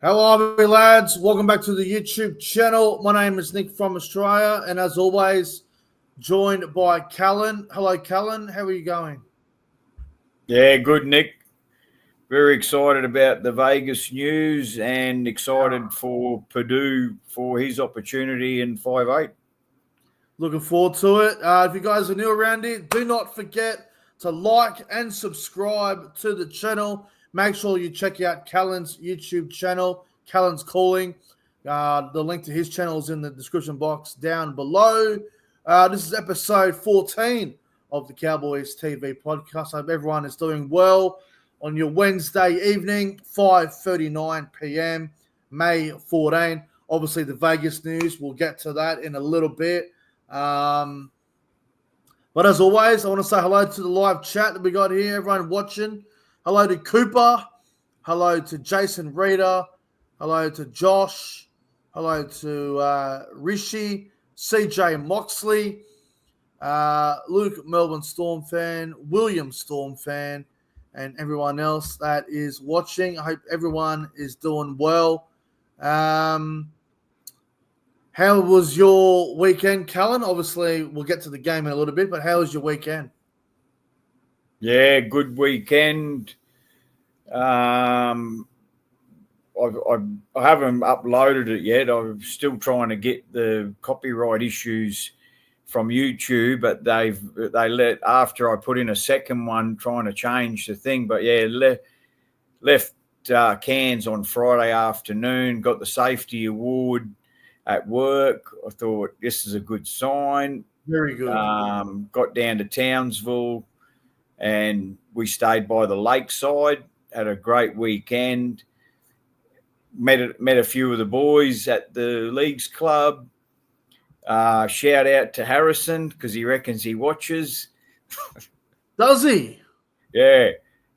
How are we, lads? Welcome back to the YouTube channel. My name is Nick from Australia, and as always, joined by Callan. Hello, Callan. How are you going? Yeah, good, Nick. Very excited about the Vegas news and excited for Purdue for his opportunity in 5'8". Looking forward to it. If you guys are new around here, do not forget to like and subscribe to the channel. Make sure you check out Callan's YouTube channel, Callan's Calling. The link to his channel is in the description box down below. This is episode 14 of the Cowboys TV podcast. I hope everyone is doing well on your Wednesday evening, 5:39 p.m., May 14. Obviously, the Vegas news, we'll get to that in a little bit. But as always, I want to say hello to the live chat that we got here, everyone watching. Hello to Cooper. Hello to Jason Reeder. Hello to Josh. Hello to Rishi, CJ Moxley, Luke Melbourne Storm fan, William Storm fan, and everyone else that is watching. I hope everyone is doing well. How was your weekend, Callan? Obviously, we'll get to the game in a little bit, but how was your weekend? Yeah, good weekend. I haven't uploaded it yet. I'm still trying to get the copyright issues from YouTube, but they let after I put in a second one trying to change the thing. But yeah, left Cairns on Friday afternoon. Got the safety award at work. I thought this is a good sign. Very good. Got down to Townsville and we stayed by the lakeside. Had a great weekend. Met a few of the boys at the Leagues Club. Shout out to Harrison because he reckons he watches. Does he? Yeah.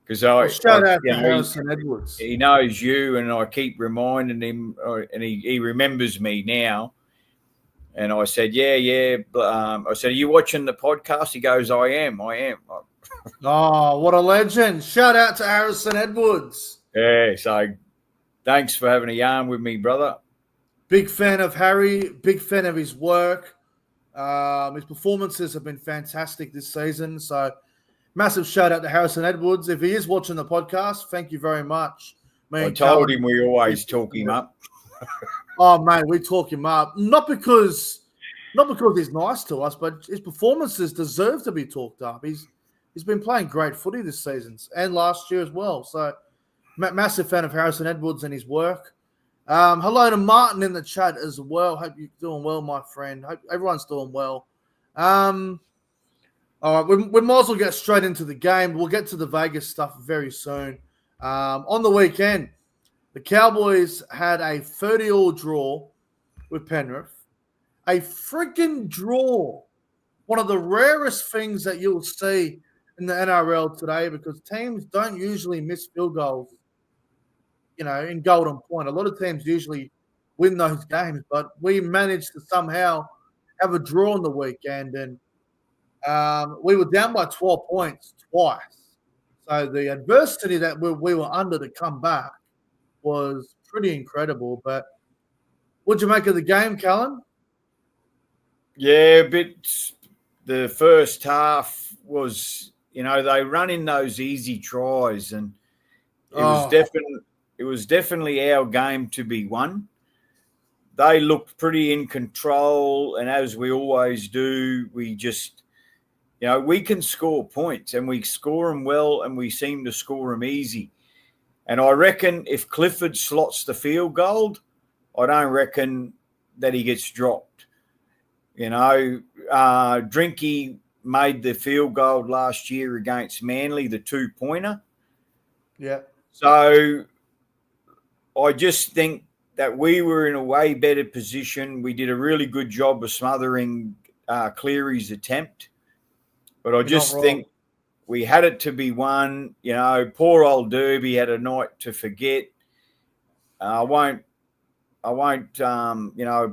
Because shout out to Harrison Edwards. He knows you, and I keep reminding him, and he remembers me now. And I said, yeah. I said, are you watching the podcast? He goes, I am. Oh, what a legend. Shout out to Harrison Edwards. Yeah, so thanks for having a yarn with me, brother. Big fan of Harry, big fan of his work. His performances have been fantastic this season. So massive shout out to Harrison Edwards. If he is watching the podcast, thank you very much. I told him we always talk him up. Oh, mate, we talk him up. Not because he's nice to us, but his performances deserve to be talked up. He's been playing great footy this season and last year as well. So massive fan of Harrison Edwards and his work. Hello to Martin in the chat as well. Hope you're doing well, my friend. Hope everyone's doing well. All right, we might as well get straight into the game. We'll get to the Vegas stuff very soon. On the weekend, the Cowboys had a 30-all draw with Penrith. A freaking draw. One of the rarest things that you'll see in the NRL today because teams don't usually miss field goals, in Golden Point. A lot of teams usually win those games, but we managed to somehow have a draw on the weekend, and we were down by 12 points twice. So the adversity that we were under to come back was pretty incredible. But what'd you make of the game, Callan? Yeah, the first half was, they run in those easy tries, and it was definitely our game to be won. They looked pretty in control, and as we always do, we just, we can score points, and we score them well, and we seem to score them easy. And I reckon if Clifford slots the field goal, I don't reckon that he gets dropped. Drinky made the field goal last year against Manly, the 2-pointer. Yeah. So I just think that we were in a way better position. We did a really good job of smothering Cleary's attempt. But I just think we had it to be won. Poor old Derby had a night to forget. I won't,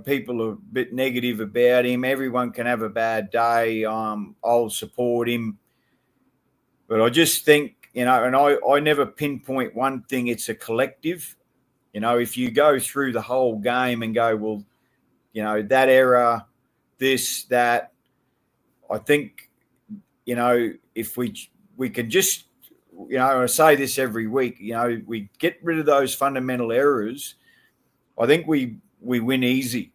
people are a bit negative about him. Everyone can have a bad day. I'll support him. But I just think, and I never pinpoint one thing. It's a collective. You know, if you go through the whole game and go, well, you know, that error, this, that, I think, you know, if we can just, you know, I say this every week, you know, we get rid of those fundamental errors, I think we win easy.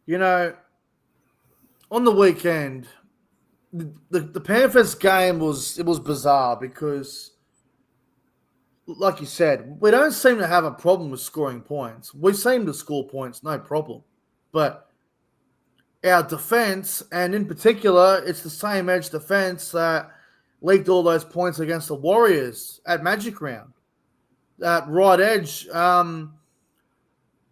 You know, on the weekend, the Panthers game was bizarre because, like you said, we don't seem to have a problem with scoring points. We seem to score points, no problem. But our defense, and in particular, it's the same edge defense that leaked all those points against the Warriors at Magic Round. That right edge, I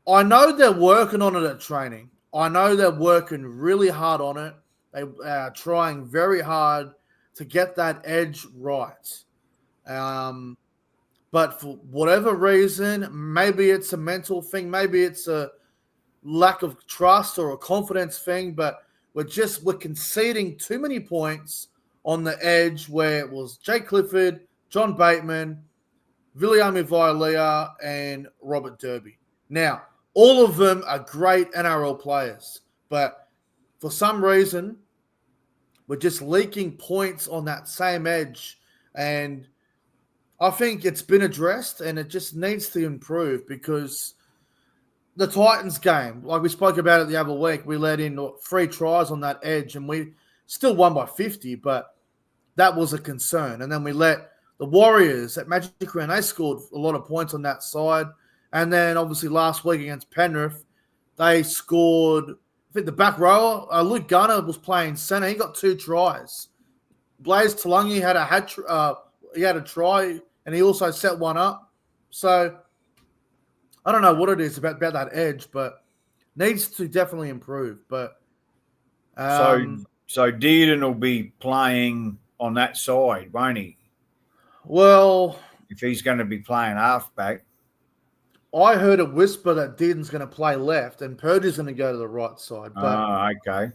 know they're working on it at training. I know they're working really hard on it. They are trying very hard to get that edge right. But for whatever reason, maybe it's a mental thing, maybe it's a lack of trust or a confidence thing, but we're conceding too many points on the edge where it was Jake Clifford, John Baitman, Viliami Vailea, and Robert Derby. Now, all of them are great NRL players, but for some reason, we're just leaking points on that same edge. And I think it's been addressed and it just needs to improve because the Titans game, like we spoke about it the other week, we let in 3 tries on that edge and we still won by 50, but that was a concern. And then we let the Warriors at Magic Round, they scored a lot of points on that side. And then obviously last week against Penrith, they scored, I think the back rower, Luke Garner was playing center. He got 2 tries. Blaze Talangi had a try and he also set one up. So I don't know what it is about that edge, but needs to definitely improve. But so Dearden will be playing on that side, won't he? Well, if he's going to be playing halfback. I heard a whisper that Dearden's going to play left and Purdy's going to go to the right side. But okay.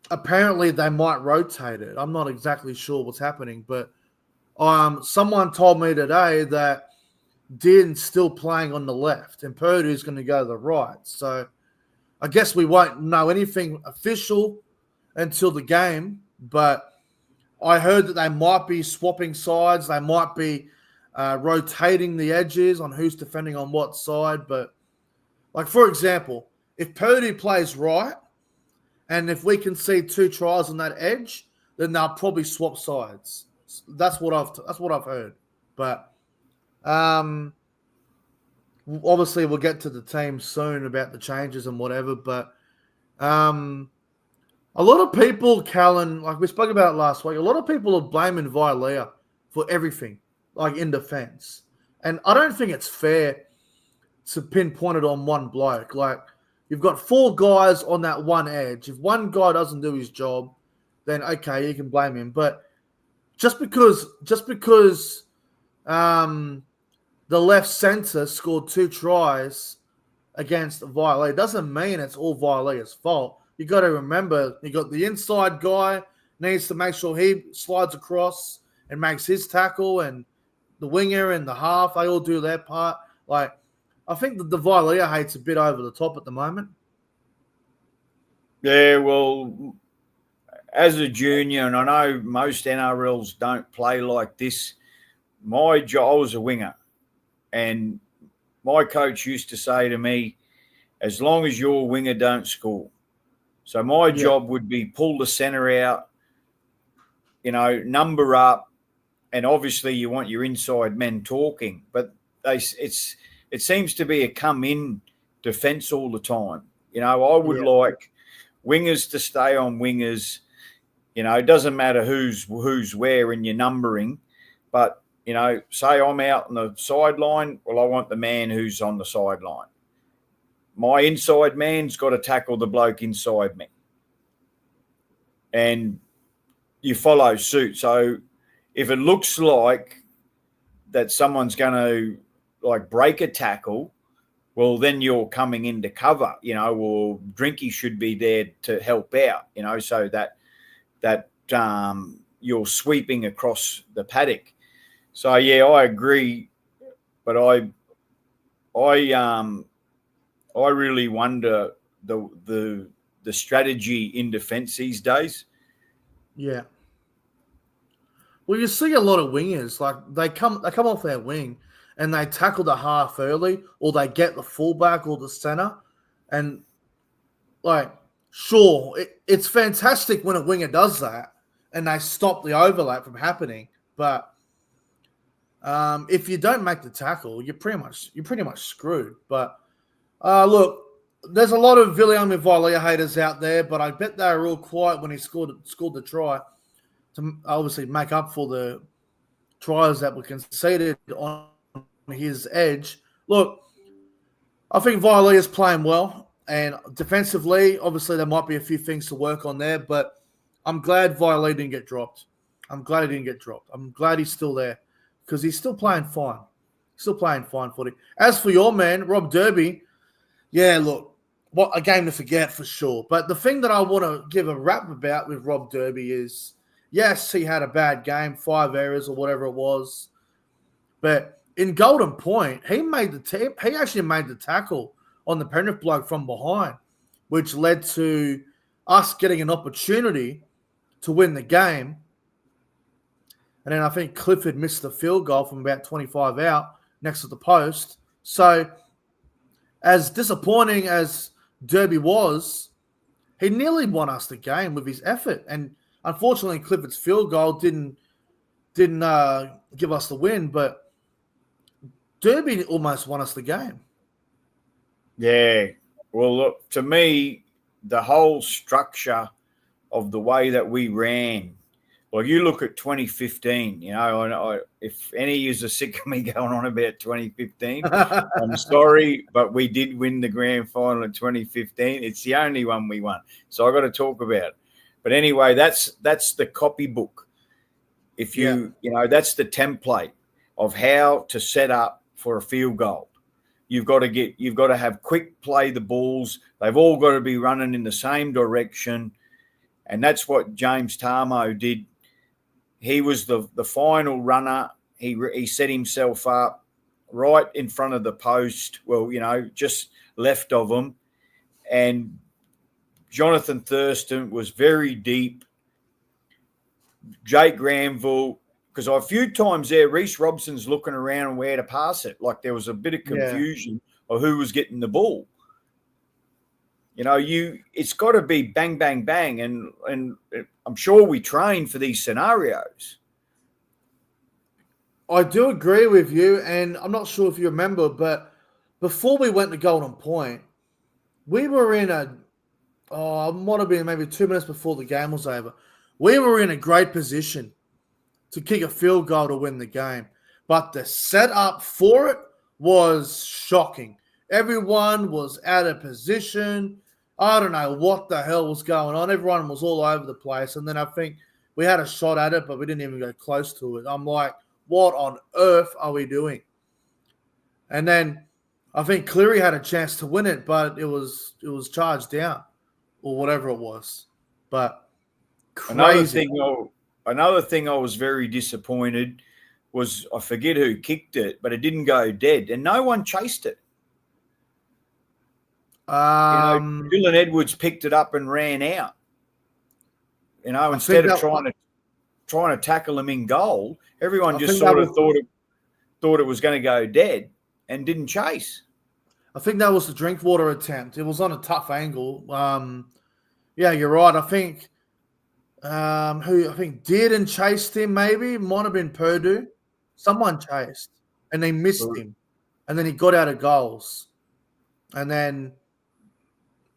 Apparently they might rotate it. I'm not exactly sure what's happening, but someone told me today that Dearden's still playing on the left and Purdy's going to go to the right. So I guess we won't know anything official until the game, but I heard that they might be swapping sides. They might be rotating the edges on who's defending on what side. But, like, for example, if Purdy plays right and if we can see 2 tries on that edge, then they'll probably swap sides. That's what I've heard. But obviously we'll get to the team soon about the changes and whatever. But a lot of people, Callan, like we spoke about last week, a lot of people are blaming Vailea for everything, like in defense. And I don't think it's fair to pinpoint it on one bloke. Like, you've got 4 guys on that one edge. If one guy doesn't do his job, then okay, you can blame him. But just because the left center scored 2 tries against Vailea doesn't mean it's all Vailea's fault. You got to remember, you got the inside guy needs to make sure he slides across and makes his tackle, and the winger and the half, they all do their part. Like, I think that the Vailea hate's a bit over the top at the moment. Yeah, well, as a junior, and I know most NRLs don't play like this, my job, I was a winger, and my coach used to say to me, as long as your winger don't score. So my job would be pull the center out, number up, and obviously you want your inside men talking. But it seems to be a come-in defence all the time. I would like wingers to stay on wingers. It doesn't matter who's where in your numbering. But, say I'm out on the sideline, well, I want the man who's on the sideline. My inside man's got to tackle the bloke inside me. And you follow suit. So if it looks like that someone's going to break a tackle, well, then you're coming into cover, or Drinky should be there to help out, so that you're sweeping across the paddock. So yeah, I agree, but I really wonder the strategy in defence these days. Yeah. Well, you see a lot of wingers like they come off their wing and they tackle the half early, or they get the fullback or the center, and like sure, it's fantastic when a winger does that and they stop the overlap from happening, but if you don't make the tackle, you're pretty much screwed. But look, there's a lot of William Vilia haters out there, but I bet they were all quiet when he scored the try to obviously make up for the tries that were conceded on his edge. Look, I think Vialia's playing well, and defensively, obviously there might be a few things to work on there, but I'm glad Vialia didn't get dropped. I'm glad he's still there because he's still playing fine. Still playing fine footy. As for your man, Rob Derby, yeah, look, what a game to forget for sure. But the thing that I want to give a rap about with Rob Derby is, yes, he had a bad game, 5 errors or whatever it was, but in Golden Point, he actually made the tackle on the Penrith bloke from behind, which led to us getting an opportunity to win the game. And then I think Clifford missed the field goal from about 25 out next to the post. So as disappointing as Derby was, he nearly won us the game with his effort. And unfortunately, Clifford's field goal didn't give us the win, but Derby almost won us the game. Yeah. Well, look, to me, the whole structure of the way that we ran, like you look at 2015, you know, if any of you are sick of me going on about 2015, I'm sorry, but we did win the grand final in 2015. It's the only one we won. So I got to talk about it. But anyway, that's the copybook. If you know, that's the template of how to set up for a field goal. You've got to have quick play the balls. They've all got to be running in the same direction. And that's what James Tarmo did. He was the final runner. He set himself up right in front of the post. Well, you know, just left of him. And Jonathan Thurston was very deep. Jake Granville, because a few times there, Reece Robson's looking around where to pass it. Like there was a bit of confusion of who was getting the ball. You know, it's got to be bang, bang, bang. And I'm sure we train for these scenarios. I do agree with you. And I'm not sure if you remember, but before we went to Golden Point, we were in it might have been maybe 2 minutes before the game was over. We were in a great position to kick a field goal to win the game. But the setup for it was shocking. Everyone was out of position. I don't know what the hell was going on. Everyone was all over the place. And then I think we had a shot at it, but we didn't even go close to it. I'm like, what on earth are we doing? And then I think Cleary had a chance to win it, but it was charged down or whatever it was. But crazy. Another thing I was very disappointed was, I forget who kicked it, but it didn't go dead, and no one chased it. Dylan Edwards picked it up and ran out. You know, instead of trying to tackle him in goal, everyone just sort of thought it was going to go dead and didn't chase. I think that was the Drinkwater attempt. It was on a tough angle. Yeah, you're right. I think did and chased him, maybe. It might have been Purdue. Someone chased, and they missed him. And then he got out of goals. And then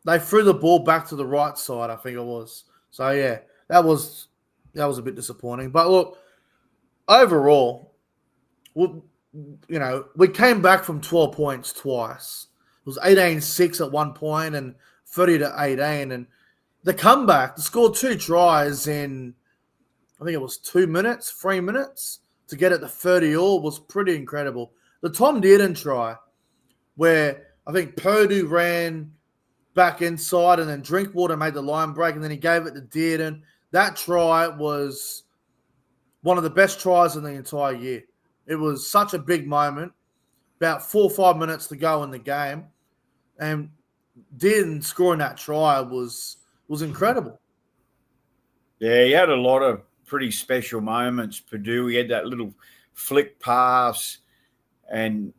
they threw the ball back to the right side, I think it was. So, yeah, that was a bit disappointing. But, look, overall, we came back from 12 points twice. It was 18-6 at one point and 30-18. And the comeback, to score 2 tries in, I think it was 3 minutes to get it to 30-all was pretty incredible. The Tom Dearden try, where I think Purdue ran back inside and then Drinkwater made the line break and then he gave it to Dearden. That try was one of the best tries in the entire year. It was such a big moment. About 4 or 5 minutes to go in the game, and Dearden scoring that try was incredible. Yeah, he had a lot of pretty special moments. Purdue, he had that little flick pass, and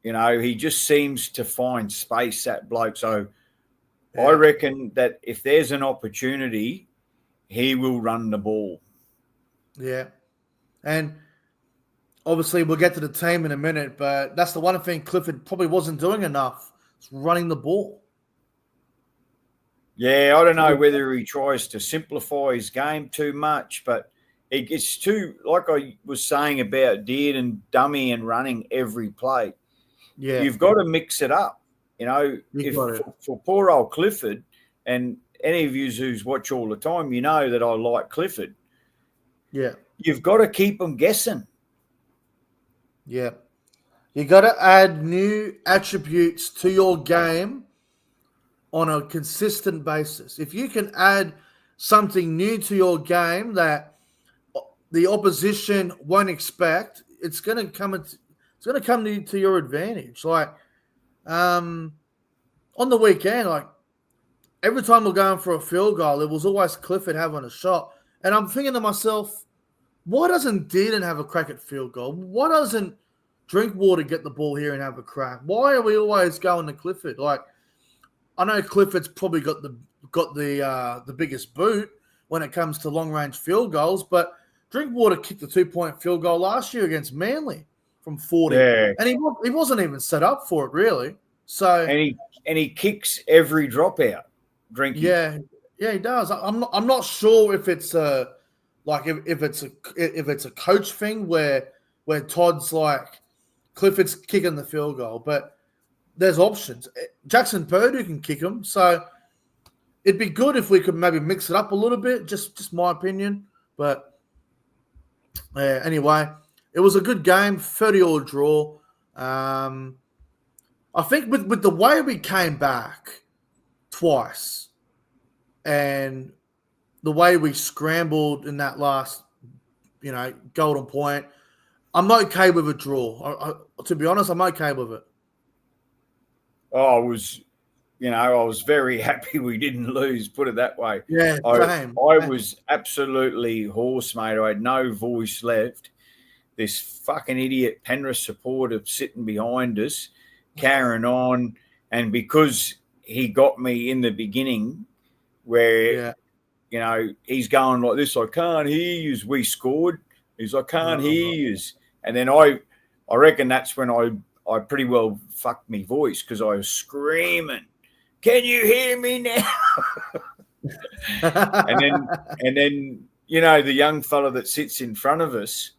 he just seems to find space, that bloke. So I reckon that if there's an opportunity, he will run the ball. Yeah, and obviously we'll get to the team in a minute, but that's the one thing Clifford probably wasn't doing enough. It's running the ball. Yeah, I don't know whether he tries to simplify his game too much, but it gets too, like I was saying about Deard and dummy and running every play. Yeah, you've got to mix it up. For poor old Clifford, and any of you who's watch all the time, you know that I like Clifford. Yeah, you've got to keep them guessing. Yeah, you got to add new attributes to your game on a consistent basis. If you can add something new to your game that the opposition won't expect, it's going to come. It's going to come to your advantage. Like on the weekend, like every time we're going for a field goal, it was always Clifford having a shot, and I'm thinking to myself, why doesn't Dearden have a crack at field goal? Why doesn't Drinkwater get the ball here and have a crack? Why are we always going to Clifford? Like, I know Clifford's probably got the biggest boot when it comes to long range field goals, but Drinkwater kicked a 2-point field goal last year against Manly from 40, and he wasn't even set up for it really. So and he kicks every dropout. Drinky. Yeah, he does. I'm not sure if it's if it's a coach thing where Todd's like Clifford's kicking the field goal, but there's options. Jackson Purdue can kick them, so it'd be good if we could maybe mix it up a little bit. Just my opinion, but anyway, it was a good game, 30-all draw. I think with the way we came back twice and the way we scrambled in that last, golden point, I'm okay with a draw. To be honest, I'm okay with it. I was very happy we didn't lose, put it that way. Yeah, same. I was absolutely hoarse, mate. I had no voice left. This fucking idiot Penrith supporter sitting behind us, carrying on. And because he got me in the beginning where, he's going like this, I can't hear you. We scored. He's like, can't hear you. And then I reckon that's when I pretty well fucked my voice because I was screaming, can you hear me now? and then the young fella that sits in front of us,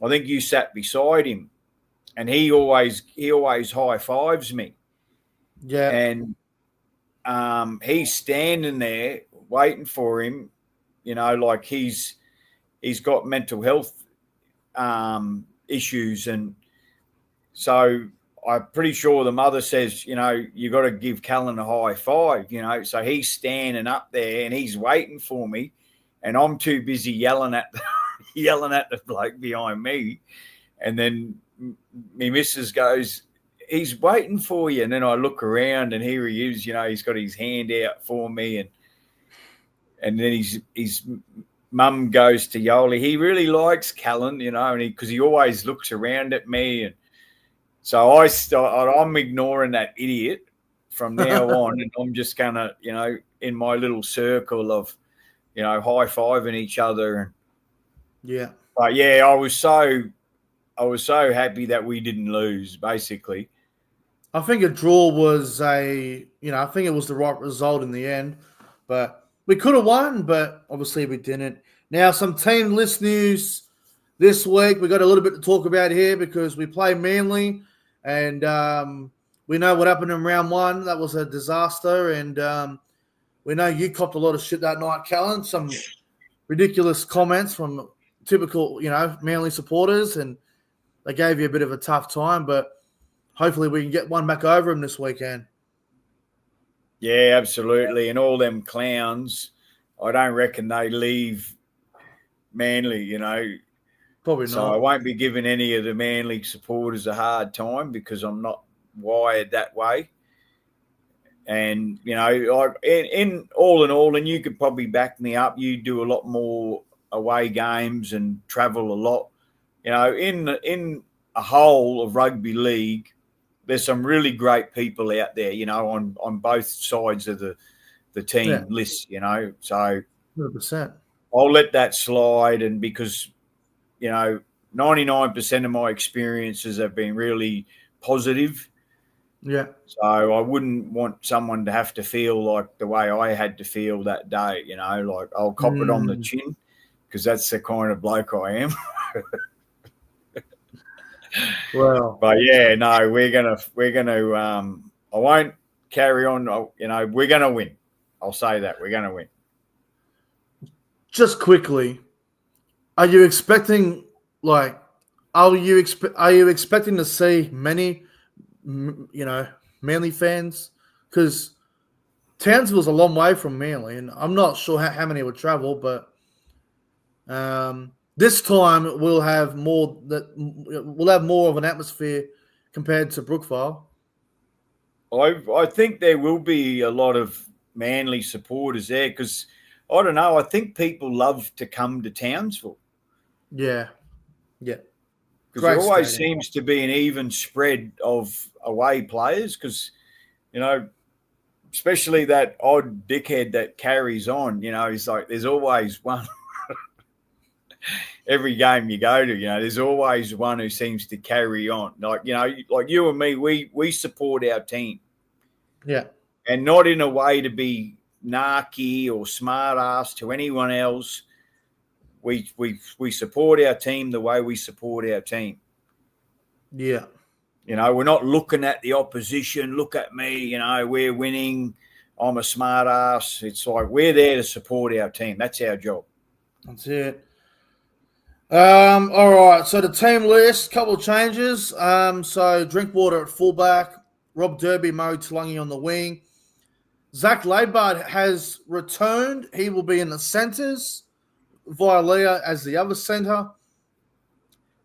I think you sat beside him, and he always high fives me. Yeah. And he's standing there waiting for him, like he's got mental health issues, and so I'm pretty sure the mother says, you got to give Callan a high five, So he's standing up there and he's waiting for me, and I'm too busy yelling at the bloke behind me. And then my missus goes, he's waiting for you. And then I look around and here he is, he's got his hand out for me. And then his mum goes to Yoli, he really likes Callan, and because he always looks around at me. And so I'm ignoring that idiot from now on, and I'm just gonna, in my little circle of, high-fiving each other. Yeah. But yeah, I was so happy that we didn't lose, basically. I think a draw was I think it was the right result in the end, but we could have won, but obviously we didn't. Now, some team list news this week. We got a little bit to talk about here because we play Manly, and we know what happened in round one. That was a disaster, and we know you copped a lot of shit that night, Callan. Some ridiculous comments from typical, Manly supporters, and they gave you a bit of a tough time, but hopefully we can get one back over them this weekend. Yeah, absolutely. And all them clowns, I don't reckon they leave Manly, Probably So I not. won't be giving any of the Manly supporters a hard time because I'm not wired that way. And, like in all, and you could probably back me up, you do a lot more away games and travel a lot. In a whole of rugby league, there's some really great people out there, on both sides of the team list, So 100%. I'll let that slide. And because, 99% of my experiences have been really positive. Yeah. So I wouldn't want someone to have to feel like the way I had to feel that day, like I'll cop it on the chin because that's the kind of bloke I am. Well, But yeah, no, we're gonna. I won't carry on. We're gonna win. I'll say that we're gonna win. just quickly, are you expecting are you expecting to see many, Manly fans? Because Townsville's a long way from Manly, and I'm not sure how many would travel, but this time we'll have more of an atmosphere compared to Brookvale. I think there will be a lot of Manly supporters there because I don't know. I think people love to come to Townsville. Yeah, yeah. Because there always stadium. seems to be an even spread of away players because, especially that odd dickhead that carries on, he's like, there's always one. Every game you go to, there's always one who seems to carry on. Like you and me, we support our team. Yeah. And not in a way to be narky or smart ass to anyone else. We support our team the way we support our team. Yeah. We're not looking at the opposition. Look at me, we're winning. I'm a smart ass. It's like we're there to support our team. That's our job. That's it. All right. So the team list, couple of changes. So Drinkwater at fullback, Rob Derby, Murray Talangi on the wing. Zach Laibard has returned. He will be in the centres. Vialia as the other centre.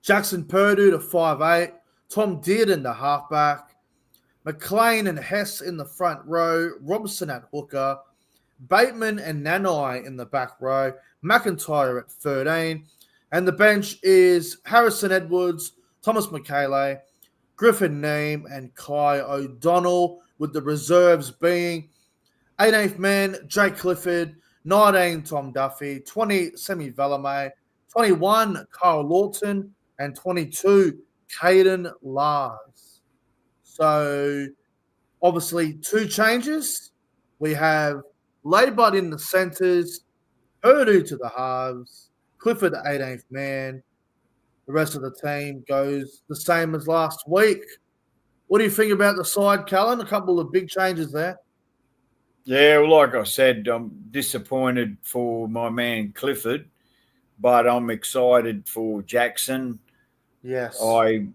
Jackson Purdue to 5'8". Tom Dearden to halfback. McLean and Hess in the front row. Robson at hooker. Bateman and Nanai in the back row. McIntyre at 13. And the bench is Harrison Edwards, Thomas McKaylee, Griffin Neame, and Kai O'Donnell, with the reserves being 18th man, Jake Clifford, 19, Tom Duffy, 20, Semi Valame, 21, Kyle Lawton, and 22, Caden Lars. So, obviously, two changes. We have Laibud in the centres, Purdue to the halves, Clifford, 18th man. The rest of the team goes the same as last week. What do you think about the side, Callan? A couple of big changes there. Yeah, well, like I said, I'm disappointed for my man Clifford, but I'm excited for Jackson. Yes. I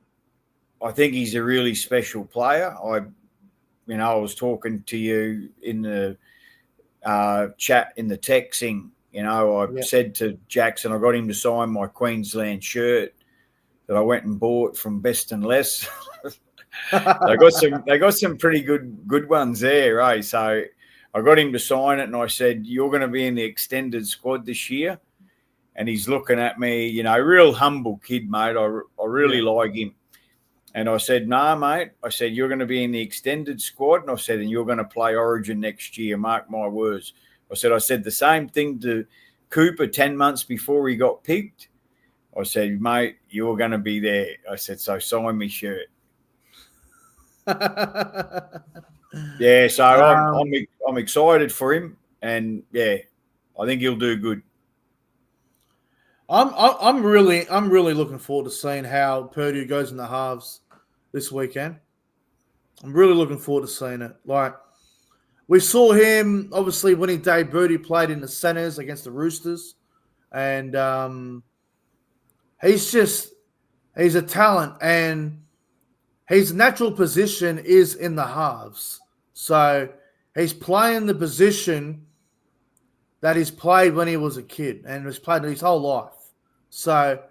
think he's a really special player. I was talking to you in the chat in the texting. I said to Jackson, I got him to sign my Queensland shirt that I went and bought from Best and Less. They got some pretty good ones there, eh? So I got him to sign it, and I said, "You're going to be in the extended squad this year." And he's looking at me, real humble kid, mate. I really like him. And I said, "Nah, mate." I said, "You're going to be in the extended squad," and I said, "And you're going to play Origin next year. Mark my words." I said the same thing to Cooper 10 months before he got picked. I said, "Mate, you're going to be there." I said, "So sign me shirt." Yeah, so I'm excited for him, and yeah, I think he'll do good. I'm really looking forward to seeing how Purdue goes in the halves this weekend. I'm really looking forward to seeing it. Like, we saw him obviously when he debuted. He played in the centers against the Roosters, and he's a talent, and his natural position is in the halves. So he's playing the position that he's played when he was a kid and has played his whole life. So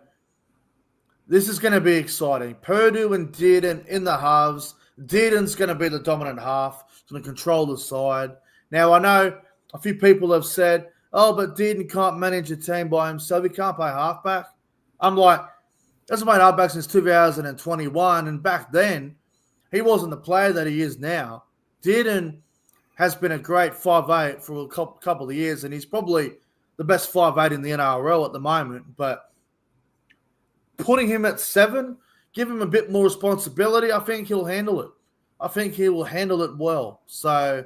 This is going to be exciting. Purdue and Dearden in the halves. Dearden's going to be the dominant half. He's going to control the side. Now, I know a few people have said, oh, but Dearden can't manage a team by himself. He can't play halfback. I'm like, hasn't played halfback since 2021. And back then, he wasn't the player that he is now. Dearden has been a great 5'8" for a couple of years, and he's probably the best 5'8" in the NRL at the moment. But putting him at 7, give him a bit more responsibility, I think he'll handle it. I think he will handle it well. So,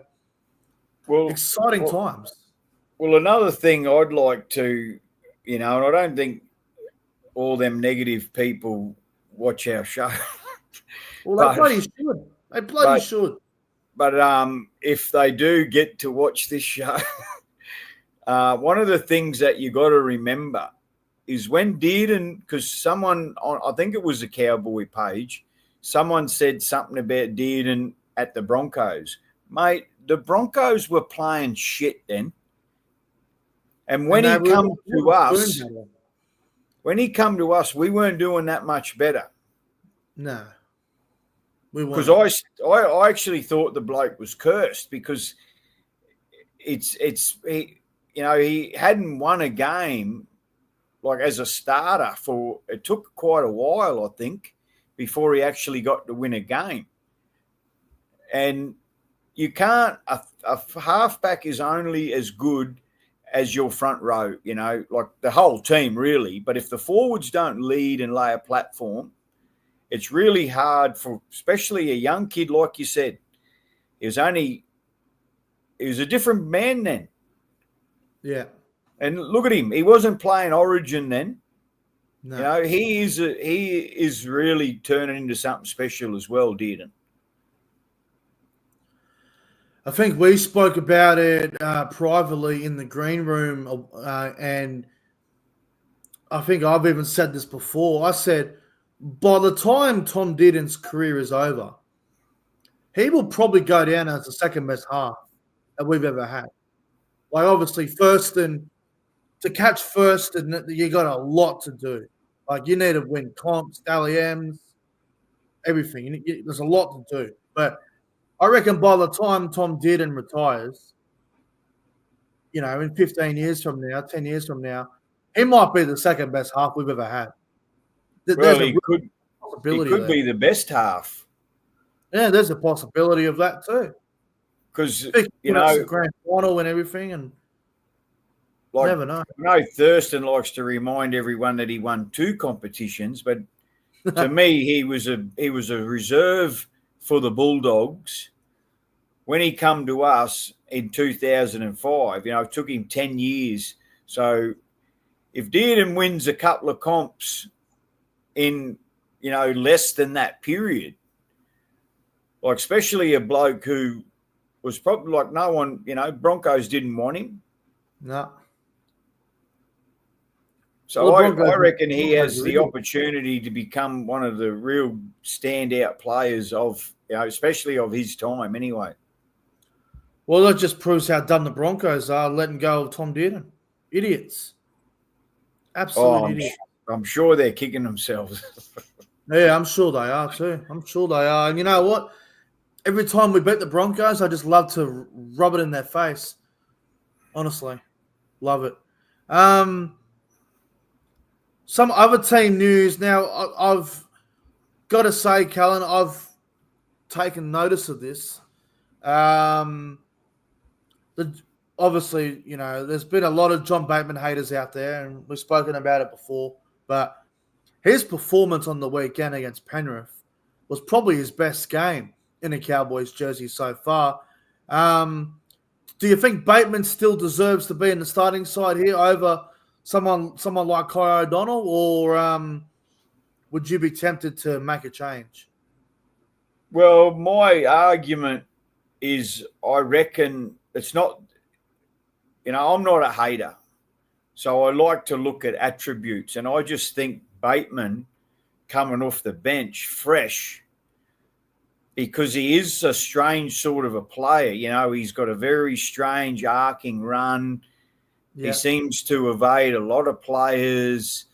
exciting times. Well, another thing I'd like to, and I don't think all them negative people watch our show. Well, they bloody should. They bloody should. But if they do get to watch this show, one of the things that you got to remember is when Dearden, because someone, I think it was a Cowboy page, someone said something about Dearden at the Broncos. Mate, the Broncos were playing shit then. And when he come to us, we weren't doing that much better. No. Because I actually thought the bloke was cursed because he hadn't won a game like as a starter it took quite a while, I think, before he actually got to win a game. And you can't a halfback is only as good as your front row, like the whole team really. But if the forwards don't lead and lay a platform, it's really hard for, especially a young kid, like you said. He was a different man then. Yeah. And look at him. He wasn't playing Origin then. No. He is really turning into something special as well, Dearden. I think we spoke about it privately in the green room, and I think I've even said this before. I said, by the time Tom Dearden's career is over, he will probably go down as the second best half that we've ever had. Like, obviously, to catch first, you got a lot to do. Like, you need to win comps, Dally M's, everything. There's a lot to do. But I reckon by the time Tom Dearden retires, in 15 years from now, 10 years from now, he might be the second best half we've ever had. Well, he could be the best half. Yeah, there's a possibility of that too. Because, the grand final and everything, and never know. I know Thurston likes to remind everyone that he won 2 competitions, but to me, he was a reserve for the Bulldogs. When he come to us in 2005, it took him 10 years. So if Dearden wins a couple of comps in, less than that period, like especially a bloke who was probably like no one, Broncos didn't want him. No. So I reckon he has the opportunity to become one of the real standout players of, especially of his time anyway. Well, that just proves how dumb the Broncos are letting go of Tom Dearden. Idiots. Absolute idiots. I'm sure they're kicking themselves. Yeah, I'm sure they are too. I'm sure they are. And you know what? Every time we beat the Broncos, I just love to rub it in their face. Honestly. Love it. Some other team news. Now, I've got to say, Callan, I've taken notice of this. Obviously, there's been a lot of John Baitman haters out there, and we've spoken about it before, but his performance on the weekend against Penrith was probably his best game in a Cowboys jersey so far. Do you think Baitman still deserves to be in the starting side here over someone like Kai O'Donnell, or would you be tempted to make a change? Well, my argument is I reckon it's not, I'm not a hater. So I like to look at attributes, and I just think Baitman coming off the bench fresh, because he is a strange sort of a player. He's got a very strange arcing run. Yeah. He seems to evade a lot of players.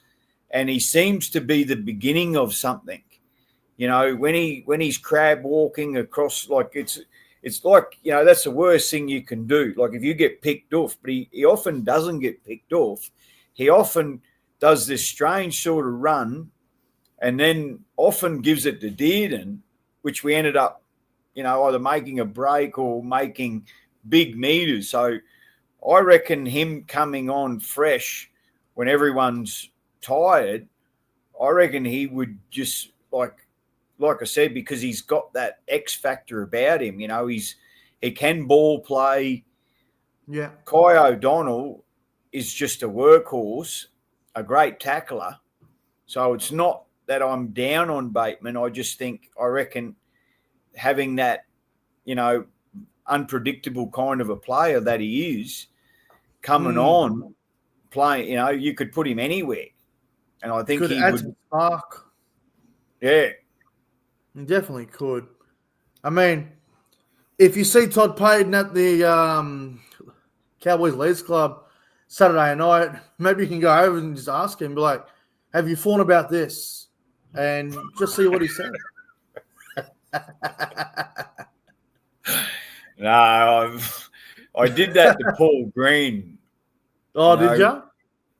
and he seems to be the beginning of something. You know, when he's crab walking across, like it's like, you know, that's the worst thing you can do. Like if you get picked off, but he often doesn't get picked off. He often does this strange sort of run, and then often gives it to Dearden, which we ended up, you know, either making a break or making big meters. So I reckon him coming on fresh when everyone's tired, I reckon he would just like I said, because he's got that X factor about him. You know, he can ball play. Yeah. Kai O'Donnell is just a workhorse, a great tackler. So it's not that I'm down on Baitman. I reckon having that, you know, unpredictable kind of a player that he is coming on, playing, you know, you could put him anywhere. And I think could he add would. some spark. Yeah. He definitely could. I mean, if you see Todd Payton at the Cowboys Leagues Club Saturday night, maybe you can go over and just ask him, be like, have you thought about this? And just see what he says. No, I did that to Paul Green. Oh, did you?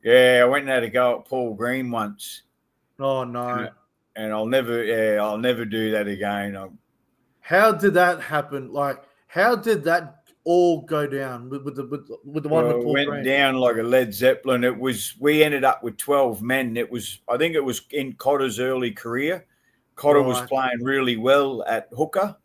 Yeah, I went and had a go at Paul Green once. Oh, no. And I'll never do that again. How did that happen? Like, how did that all go down with the one with Paul went Green? Down like a Led Zeppelin. We ended up with 12 men. I think it was in Cotter's early career. Cotter was playing really well at hooker,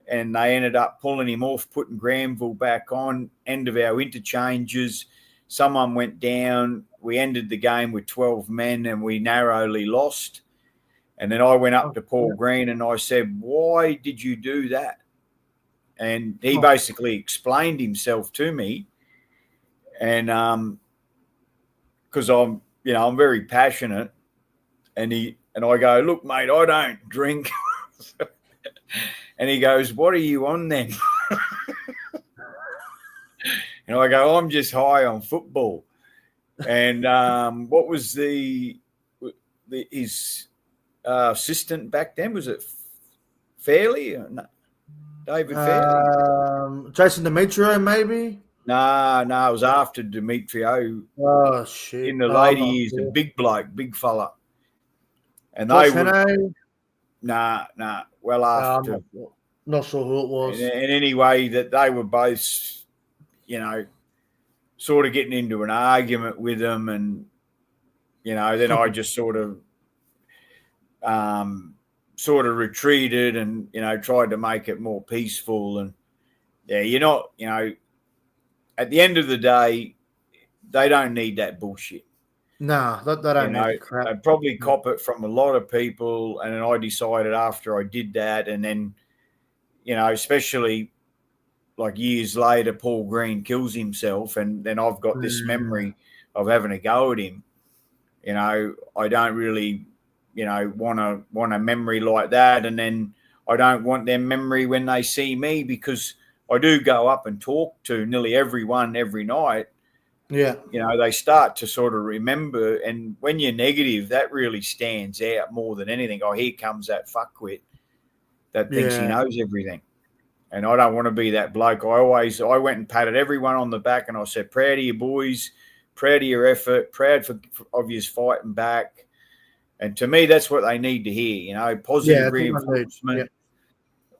and they ended up pulling him off, putting Granville back on. End of our interchanges, someone went down. We ended the game with 12 men, and we narrowly lost. And then I went up to Paul Green and I said, "Why did you do that?" And he basically explained himself to me. And because I'm very passionate, and I go, "Look, mate, I don't drink." And he goes, "What are you on then?" And I go, "I'm just high on football." And what was his assistant back then? Was it Fairley? No, David Fairley? Jason Demetrio, maybe? No, it was after Demetrio. Oh, shit. In the later years, a big bloke, big fella. And Josh they were... Hannay? Nah, well after. Not sure who it was. And anyway, that they were both, you know, sort of getting into an argument with them, and, you know, then I just sort of retreated and, you know, tried to make it more peaceful. And yeah, you're not, you know, at the end of the day, they don't need that bullshit. No, they don't need crap. They probably cop it from a lot of people. And then I decided after I did that, and then, you know, especially like years later, Paul Green kills himself, and then I've got this memory of having a go at him. You know, I don't really, you know, want a memory like that. And then I don't want their memory when they see me, because I do go up and talk to nearly everyone every night. Yeah. You know, they start to sort of remember. And when you're negative, that really stands out more than anything. Oh, here comes that fuckwit that thinks he knows everything. And I don't want to be that bloke. I went and patted everyone on the back, and I said, "Proud of you boys, proud of your effort, proud of you fighting back." And to me, that's what they need to hear, you know, positive reinforcement. Yeah.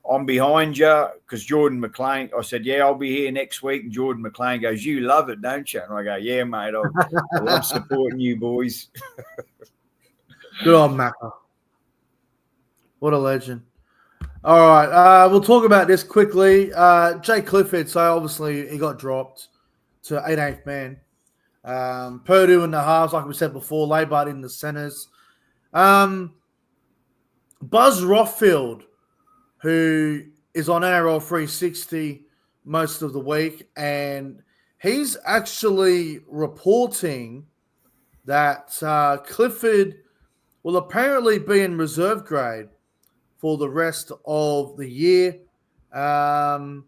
I'm behind you, because Jordan McLean, I said, "Yeah, I'll be here next week." And Jordan McLean goes, "You love it, don't you?" And I go, "Yeah, mate, I love supporting you boys." Good on Macca. What a legend. All right, we'll talk about this quickly. Jay Clifford, so obviously he got dropped to 18th man. Purdue in the halves, like we said before, Laybart in the centers. Buzz Rothfield, who is on NRL 360 most of the week, and he's actually reporting that Clifford will apparently be in reserve grade for the rest of the year. So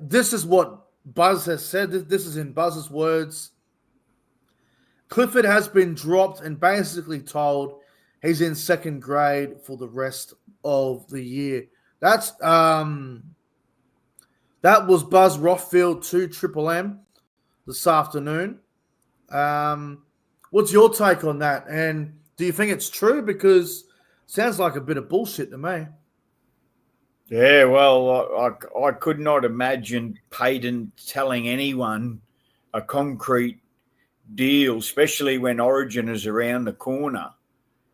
this is what Buzz has said. This is in Buzz's words. Clifford has been dropped and basically told he's in second grade for the rest of the year. That was Buzz Rothfield to Triple M this afternoon. What's your take on that? And do you think it's true? Because it sounds like a bit of bullshit to me. Yeah, well, I could not imagine Payton telling anyone a concrete deal, especially when Origin is around the corner.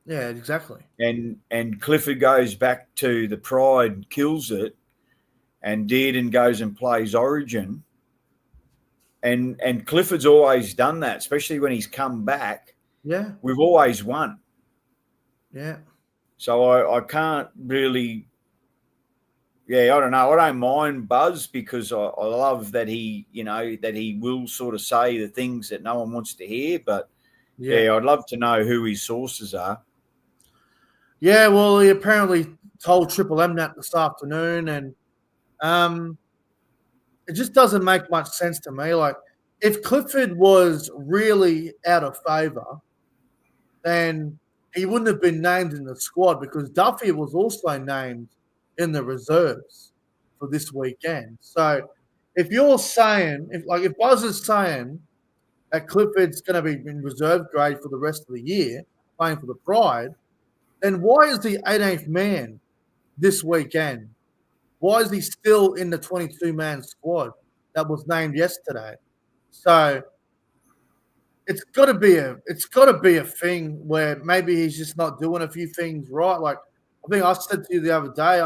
Yeah, exactly. And Clifford goes back to the Pride, kills it, and Dearden goes and plays Origin. And Clifford's always done that, especially when he's come back. Yeah. We've always won. Yeah. So I can't really, I don't know. I don't mind Buzz because I love that he will sort of say the things that no one wants to hear. But I'd love to know who his sources are. Yeah, well, he apparently told Triple M that this afternoon, and it just doesn't make much sense to me. Like, if Clifford was really out of favour, then he wouldn't have been named in the squad because Duffy was also named in the reserves for this weekend. So, if you're saying, if Buzz is saying that Clifford's going to be in reserve grade for the rest of the year, playing for the Pride, then why is the 18th man this weekend? Why is he still in the 22-man squad that was named yesterday? So it's got to be a thing where maybe he's just not doing a few things right. Like I think I said to you the other day,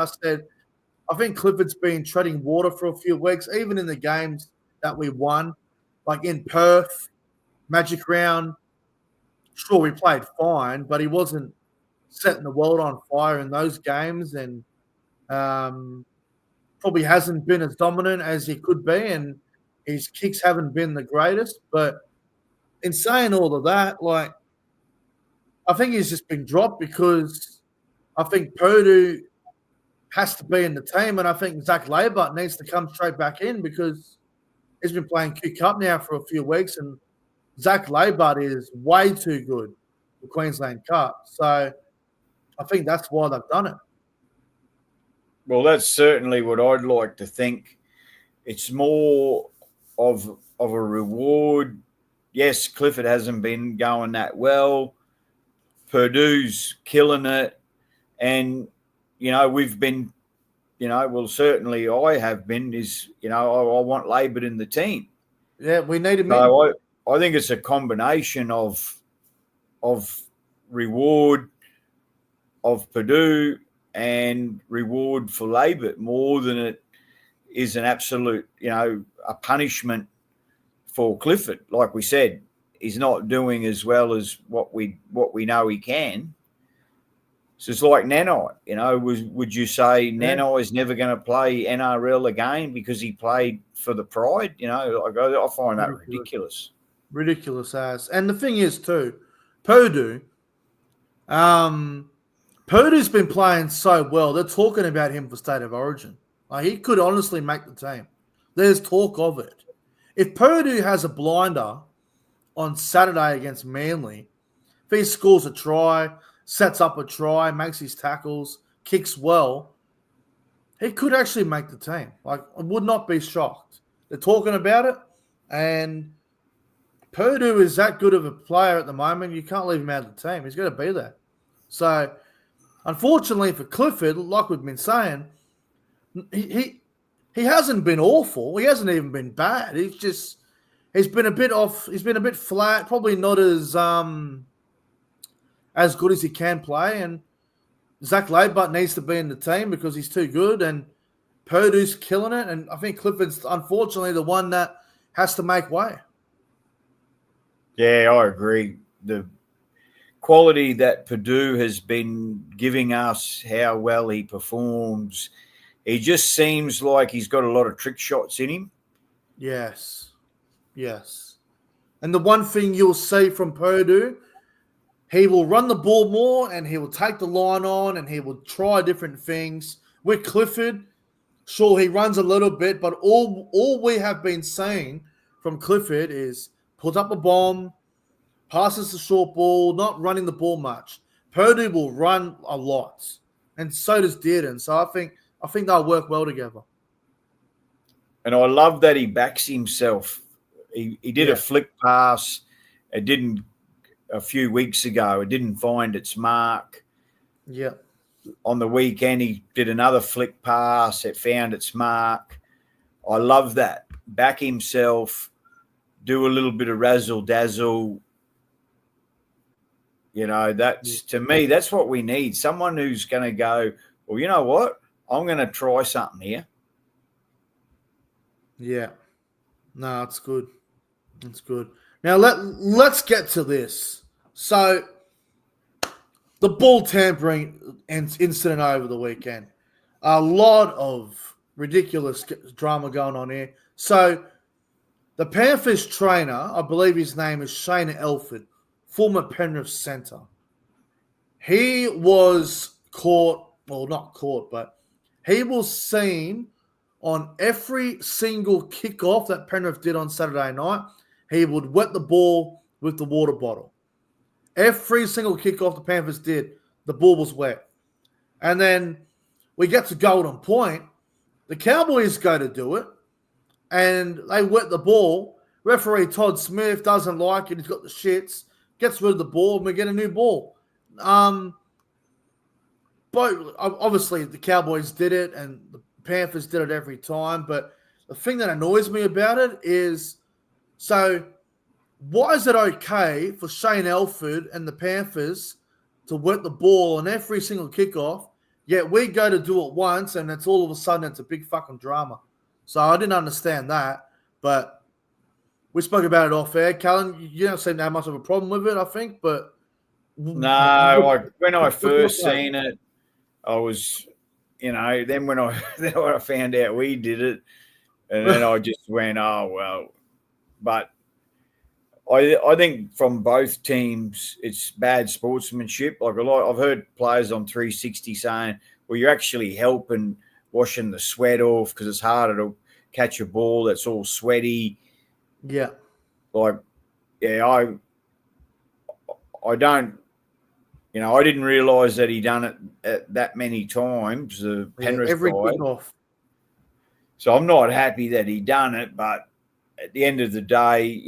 I think Clifford's been treading water for a few weeks, even in the games that we won, like in Perth, Magic Round. Sure, we played fine, but he wasn't setting the world on fire in those games, and probably hasn't been as dominant as he could be, and his kicks haven't been the greatest. But in saying all of that, like I think he's just been dropped because I think Purdue has to be in the team, and I think Zach Laybut needs to come straight back in because he's been playing Q Cup now for a few weeks, and Zach Laybut is way too good for Queensland Cup. So I think that's why they've done it. Well, that's certainly what I'd like to think. It's more of a reward. Yes, Clifford hasn't been going that well. Purdue's killing it. And, we've been, well, certainly I have been, I want Labour in the team. Yeah, we need him. So I think it's a combination of reward of Purdue and reward for Labour more than it is an absolute, a punishment for Clifford. Like we said, he's not doing as well as what we know he can. So it's like Nanai. Would you say Nanai is never going to play NRL again because he played for the Pride? I find that ridiculous. Ridiculous ass. And the thing is too, Purdue, Purdue's been playing so well. They're talking about him for State of Origin. Like, he could honestly make the team. There's talk of it. If Purdue has a blinder on Saturday against Manly, if he scores a try, sets up a try, makes his tackles, kicks well, he could actually make the team. Like, I would not be shocked. They're talking about it, and Purdue is that good of a player at the moment. You can't leave him out of the team. He's got to be there. So, unfortunately for Clifford, like we've been saying, he hasn't been awful. He hasn't even been bad. He's been a bit off. He's been a bit flat. Probably not as good as he can play. And Zach Laybut needs to be in the team because he's too good. And Purdue's killing it. And I think Clifford's unfortunately the one that has to make way. Yeah, I agree. The quality that Purdue has been giving us, how well he performs, he just seems like he's got a lot of trick shots in him. Yes. And the one thing you'll see from Purdue, he will run the ball more and he will take the line on and he will try different things. With Clifford, sure, he runs a little bit, but all we have been seeing from Clifford is put up a bomb, passes the short ball, not running the ball much. Purdue will run a lot, and so does Dearden. So I think they'll work well together. And I love that he backs himself. He did a flick pass. It didn't a few weeks ago. It didn't find its mark. Yeah. On the weekend, he did another flick pass. It found its mark. I love that. Back himself, do a little bit of razzle dazzle. You know, to me, that's what we need. Someone who's going to go, well, you know what? I'm going to try something here. Yeah. No, it's good. It's good. Now let's get to this. So the ball tampering incident over the weekend. A lot of ridiculous drama going on here. So the Panthers trainer, I believe his name is Shane Elford, former Penrith centre. He was caught, well, not caught, but he was seen on every single kickoff that Penrith did on Saturday night. He would wet the ball with the water bottle. Every single kickoff the Panthers did, the ball was wet. And then we get to Golden Point. The Cowboys go to do it, and they wet the ball. Referee Todd Smith doesn't like it. He's got the shits. Gets rid of the ball, and we get a new ball. But obviously, the Cowboys did it, and the Panthers did it every time. But the thing that annoys me about it is, so why is it okay for Shane Elford and the Panthers to wet the ball on every single kickoff, yet we go to do it once, and it's all of a sudden it's a big fucking drama? So I didn't understand that, but we spoke about it off air. Callan, you don't seem to have much of a problem with it, I think, but... No, when I first seen it, I was, then when I found out we did it, and then I just went, oh, well. But I think from both teams, it's bad sportsmanship. Like I've heard players on 360 saying, well, you're actually helping washing the sweat off because it's harder to catch a ball that's all sweaty. Yeah. I don't, I didn't realise that he done it that many times, the Penrith every guy. kickoff. So I'm not happy that he done it, but at the end of the day,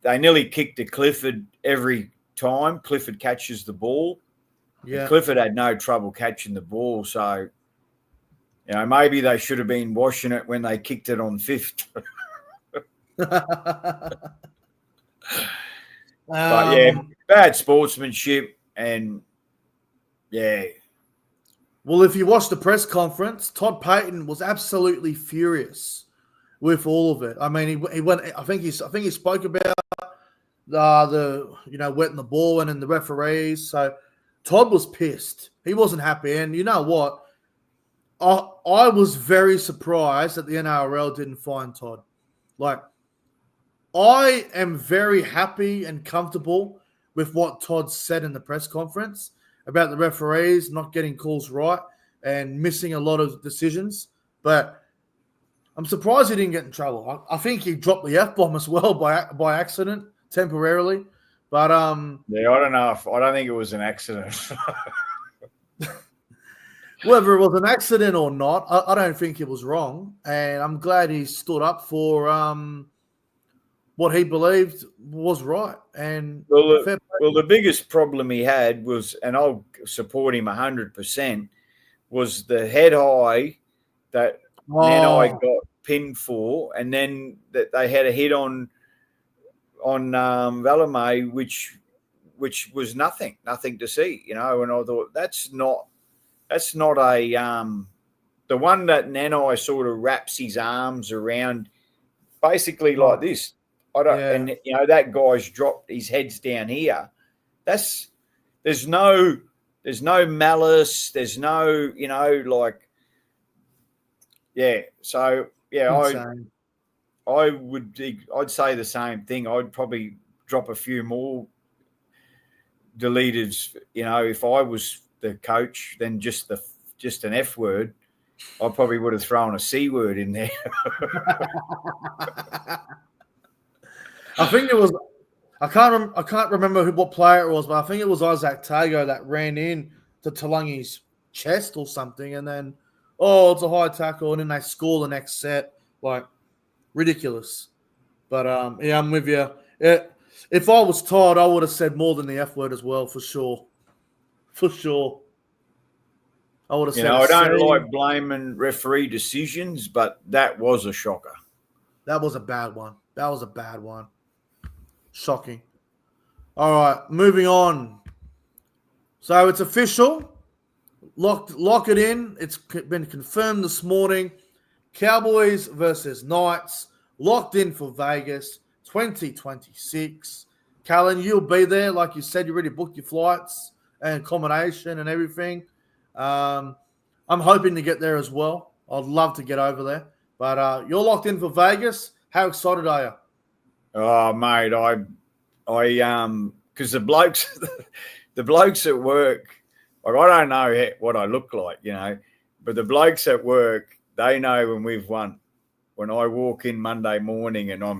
they nearly kicked to Clifford every time Clifford catches the ball. Yeah. Clifford had no trouble catching the ball, so maybe they should have been washing it when they kicked it on fifth. But yeah, bad sportsmanship, and yeah. Well, if you watched the press conference, Todd Payton was absolutely furious with all of it. I mean, he went. I think he spoke about the wetting the ball and then the referees. So Todd was pissed. He wasn't happy, and you know what? I was very surprised that the NRL didn't fine Todd. Like, I am very happy and comfortable with what Todd said in the press conference about the referees not getting calls right and missing a lot of decisions. But I'm surprised he didn't get in trouble. I think he dropped the F-bomb as well by accident, temporarily. But yeah, I don't know. I don't think it was an accident. Whether it was an accident or not, I don't think it was wrong. And I'm glad he stood up for what he believed was right. And the biggest problem he had was, and I'll support him 100%, was the head high that Nanai got pinned for, and then that they had a hit on Valame, which was nothing to see, And I thought that's not a the one that Nanai sort of wraps his arms around, basically like this. And that guy's dropped his head's down here. There's no malice. There's no, So I'd say the same thing. I'd probably drop a few more deleteds. If I was the coach, then just an F word. I probably would have thrown a C word in there. I think it I can't remember what player it was, but I think it was Isaac Tago that ran in to Talangi's chest or something, and then it's a high tackle, and then they score the next set. Like, ridiculous. But yeah, I'm with you. If I was Todd, I would have said more than the F word as well, for sure. For sure. I would have said I don't like blaming referee decisions, but that was a shocker. That was a bad one. Shocking. All right, moving on. So it's official. Lock it in. It's been confirmed this morning. Cowboys versus Knights. Locked in for Vegas 2026. Callan, you'll be there. Like you said, you already booked your flights and accommodation and everything. I'm hoping to get there as well. I'd love to get over there. But you're locked in for Vegas. How excited are you? Oh, mate, I because the blokes at work, like, I don't know what I look like, but the blokes at work, they know when we've won. When I walk in Monday morning and I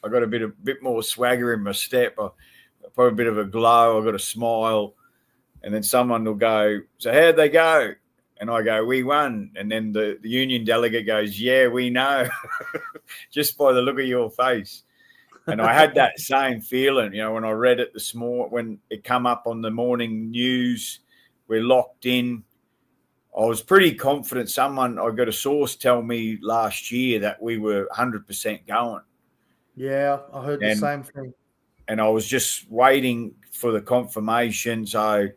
got a bit more swagger in my step, I probably a bit of a glow, I got a smile, and then someone will go, "So how'd they go?" And I go, "We won." And then the union delegate goes, "Yeah, we know," just by the look of your face. And I had that same feeling, when I read it this morning, when it come up on the morning news, we're locked in. I was pretty confident. I got a source tell me last year that we were 100% going. Yeah, I heard the same thing. And I was just waiting for the confirmation. So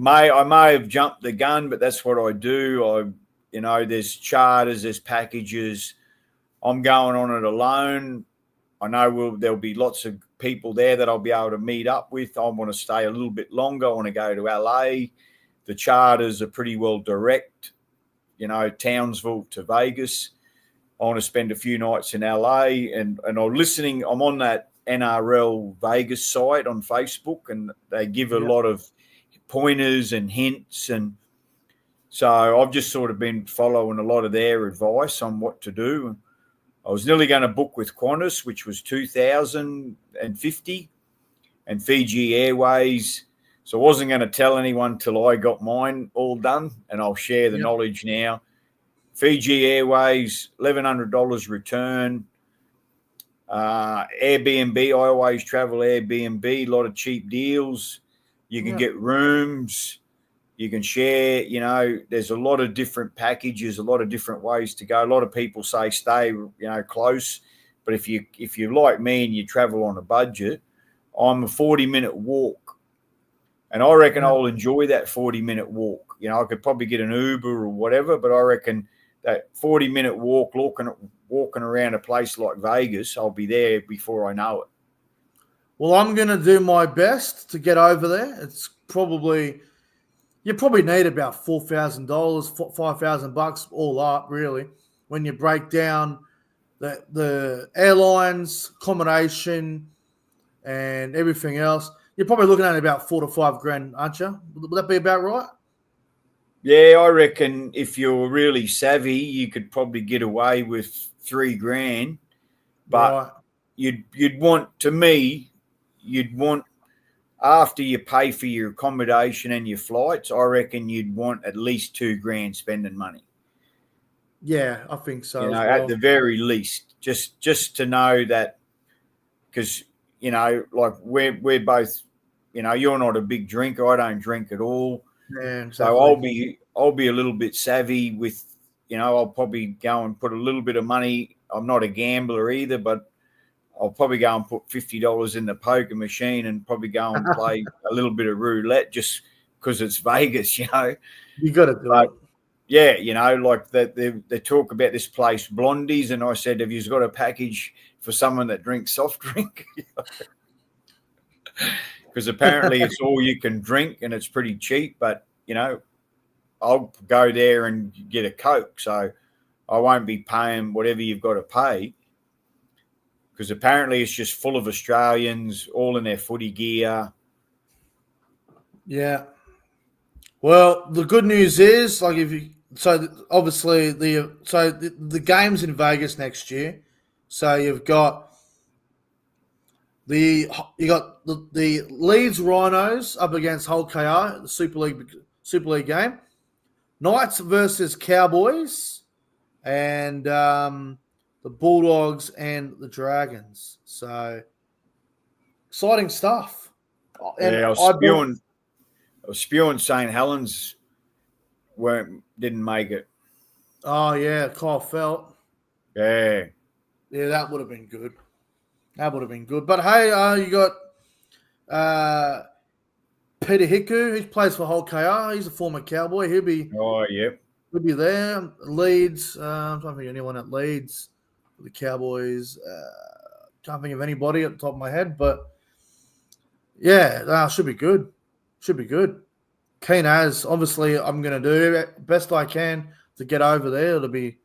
I may have jumped the gun, but that's what I do. There's charters, there's packages. I'm going on it alone. I know there'll be lots of people there that I'll be able to meet up with. I want to stay a little bit longer. I want to go to LA. The charters are pretty well direct, Townsville to Vegas. I want to spend a few nights in LA, and I'm on that NRL Vegas site on Facebook, and they give a lot of pointers and hints. And so I've just sort of been following a lot of their advice on what to do. I was nearly going to book with Qantas, which was $2,050, and Fiji Airways. So I wasn't going to tell anyone till I got mine all done, and I'll share the knowledge now. Fiji Airways, $1,100 return. Airbnb, I always travel Airbnb, a lot of cheap deals. You can get rooms. You can share, there's a lot of different packages, a lot of different ways to go. A lot of people say stay, close. But if you're like me and you travel on a budget, I'm a 40-minute walk. And I reckon I'll enjoy that 40-minute walk. I could probably get an Uber or whatever, but I reckon that 40-minute walk, walking around a place like Vegas, I'll be there before I know it. Well, I'm going to do my best to get over there. You probably need about $4,000, $5,000 all up, really, when you break down the airlines, accommodation, and everything else. You're probably looking at about $4,000 to $5,000, aren't you? Would that be about right? Yeah, I reckon if you're really savvy, you could probably get away with $3,000. But you'd want after you pay for your accommodation and your flights, I reckon you'd want at least $2,000 spending money. Yeah, I think so. At the very least, just to know that, because like we're both, you're not a big drinker. I don't drink at all. Yeah, exactly. So I'll be a little bit savvy with, I'll probably go and put a little bit of money. I'm not a gambler either, but I'll probably go and put $50 in the poker machine and probably go and play a little bit of roulette just because it's Vegas, You got to do it. Yeah, like they talk about this place, Blondie's, and I said, have you got a package for someone that drinks soft drink? Because apparently it's all you can drink and it's pretty cheap, but, I'll go there and get a Coke, so I won't be paying whatever you've got to pay. Because apparently it's just full of Australians, all in their footy gear. Yeah. Well, the good news is, like, obviously the game's in Vegas next year, so you've got You got the Leeds Rhinos up against Hull KR, the Super League game. Knights versus Cowboys, and the Bulldogs and the Dragons. So exciting stuff. And Yeah, I was spewing St. Helens didn't make it. Oh yeah, Kyle Felt. Yeah. Yeah, that would have been good. That would have been good. But hey, you got Peter Hiku, who plays for Hull KR. He's a former Cowboy. Oh, yep. He'll be there. Leeds. I'm trying to think of anyone at Leeds. The Cowboys. Can't think of anybody at the top of my head, but yeah, should be good. Should be good. Keen as obviously I'm going to do best I can to get over there. It'll be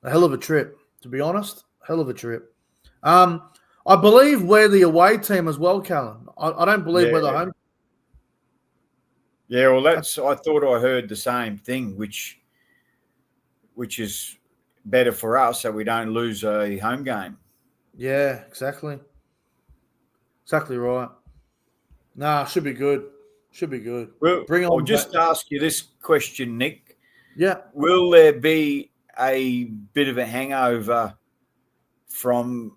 a hell of a trip, to be honest. Hell of a trip. I believe we're the away team as well, Callan. I don't believe we're the home. Yeah, well, I thought I heard the same thing, which is better for us, so we don't lose a home game. Yeah, exactly. Exactly right. Nah, should be good. Should be good. Well, I'll just ask you this question, Nick. Yeah. Will there be a bit of a hangover from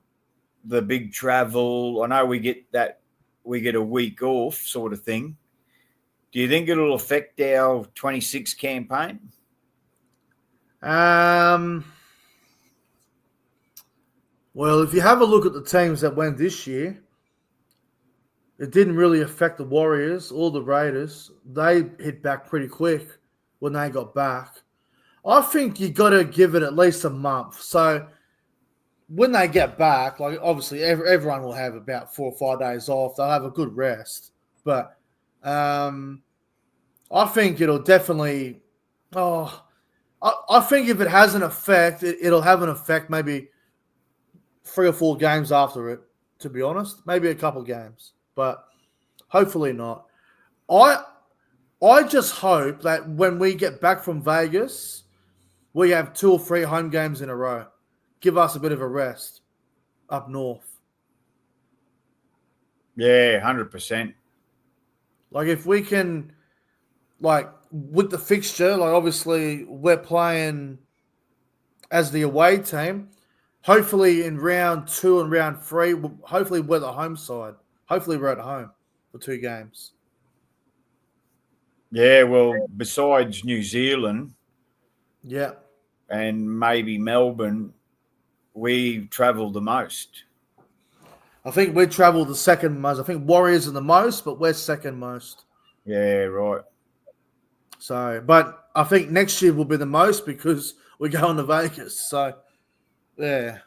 the big travel? I know we get a week off sort of thing. Do you think it'll affect our 26 campaign? Well, if you have a look at the teams that went this year, it didn't really affect the Warriors or the Raiders. They hit back pretty quick when they got back. I think you got to give it at least a month. So when they get back, like obviously everyone will have about 4 or 5 days off. They'll have a good rest. But I think it'll definitely I think if it has an effect, it'll have an effect maybe 3 or 4 games after it, to be honest. Maybe a couple games. But hopefully not. I just hope that when we get back from Vegas, we have 2 or 3 home games in a row. Give us a bit of a rest up north. Yeah, 100%. Like if we can, like with the fixture, like obviously we're playing as the away team. Hopefully in round 2 and round 3, hopefully we're the home side. Hopefully we're at home for 2 games. Yeah, well, besides New Zealand, yeah, and maybe Melbourne, we travel the most. I think we travel the second most. I think Warriors are the most, but we're second most. Yeah, right. So, but I think next year will be the most because we're going to Vegas. So, yeah,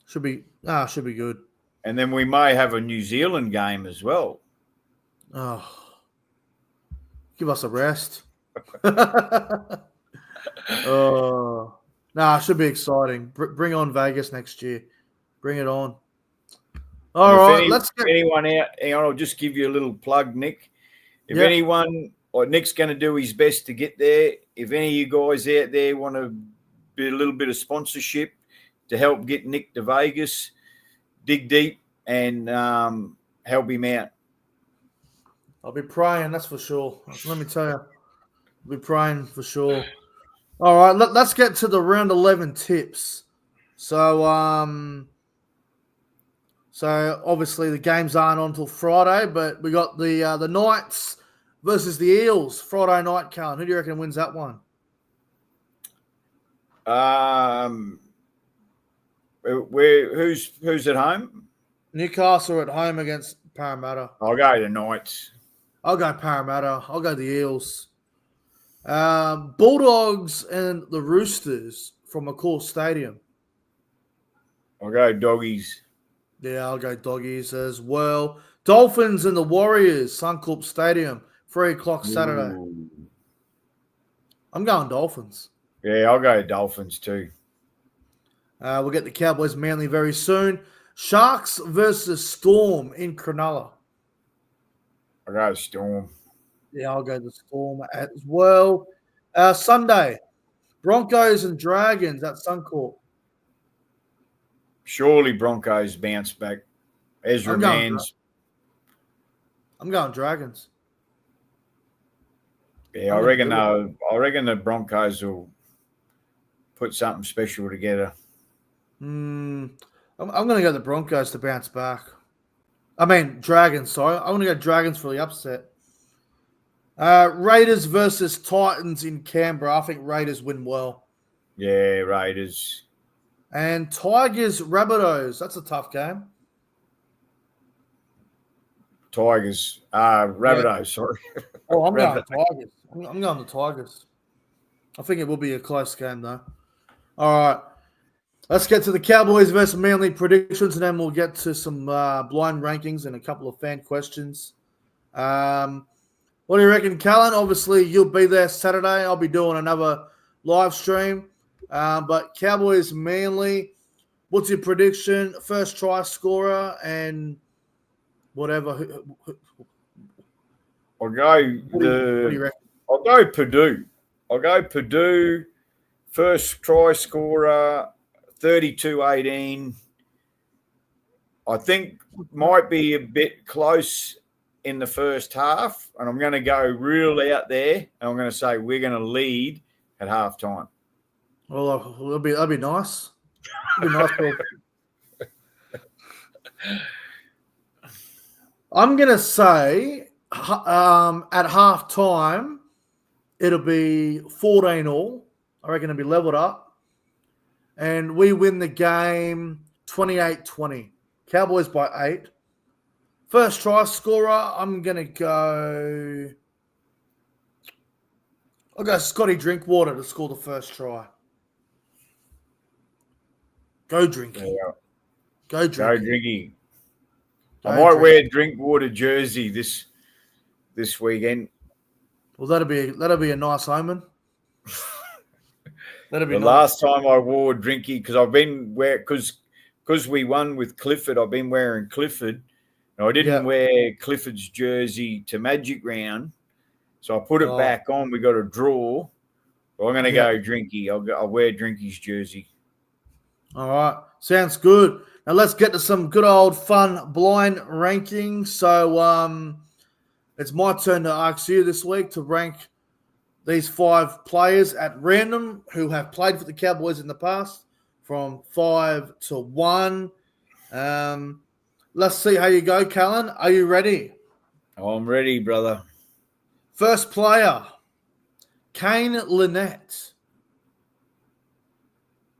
should be good. And then we may have a New Zealand game as well. Oh, give us a rest. Oh, should be exciting. Bring on Vegas next year. Bring it on. All right, let's get anyone out. Hang on, I'll just give you a little plug, Nick. If anyone, or Nick's going to do his best to get there. If any of you guys out there want to be a little bit of sponsorship to help get Nick to Vegas, dig deep and help him out. I'll be praying, that's for sure. Let me tell you, I'll be praying for sure. All right, let's get to the round 11 tips. So obviously the games aren't on until Friday, but we got the Knights versus the Eels Friday night, Callan. Who do you reckon wins that one? Who's at home? Newcastle at home against Parramatta. I'll go the Knights. I'll go Parramatta. I'll go the Eels. Bulldogs and the Roosters from McCall Stadium. I'll go Doggies. Yeah, I'll go Doggies as well. Dolphins and the Warriors, Suncorp Stadium, 3 o'clock Saturday. Ooh. I'm going Dolphins. Yeah, I'll go Dolphins too. We'll get the Cowboys Manly very soon. Sharks versus Storm in Cronulla. I'll go Storm. Yeah, I'll go the Storm as well. Sunday, Broncos and Dragons at Suncorp. Surely Broncos bounce back. Ezra Mann's. I'm going Dragons. Yeah, I reckon the Broncos will put something special together. I'm going to go the Broncos to bounce back. I mean, Dragons, sorry. I'm going to go Dragons for the upset. Raiders versus Titans in Canberra. I think Raiders win well. Yeah, Raiders. And Tigers, Rabbitohs. That's a tough game. Tigers. Rabbitohs, sorry. Oh, I'm going Tigers. I'm going the Tigers. I think it will be a close game, though. All right. Let's get to the Cowboys versus Manly predictions, and then we'll get to some blind rankings and a couple of fan questions. What do you reckon, Callan? Obviously, you'll be there Saturday. I'll be doing another live stream. But Cowboys, Manly, what's your prediction? First try scorer and whatever. I'll go what do you reckon? I'll go Purdue. First try scorer, 32-18. I think might be a bit close in the first half, and I'm going to go real out there, and I'm going to say we're going to lead at halftime. Well, that'd be nice. That'd be nice. I'm going to say at halftime it'll be 14-all. I reckon it'll be leveled up, and we win the game 28-20. Cowboys by 8. First try scorer, I'm going to go... I'll go Scotty Drinkwater to score the first try. Go Drinky. Yeah. Go Drinky. Go Drinky. I might wear a Drinkwater jersey this weekend. Well, that'll be a nice omen. That'll be the nice. Last time I wore Drinky, because I've been because we won with Clifford, I've been wearing Clifford. And I didn't wear Clifford's jersey to Magic Round, so I put it back on. We got a draw. So I'm going to go Drinky. I'll wear Drinky's jersey. All right. Sounds good. Now let's get to some good old fun blind ranking. So it's my turn to ask you this week to rank these 5 players at random who have played for the Cowboys in the past from 5 to 1. Let's see how you go, Callan. Are you ready? I'm ready, brother. First player, Kane Lynette.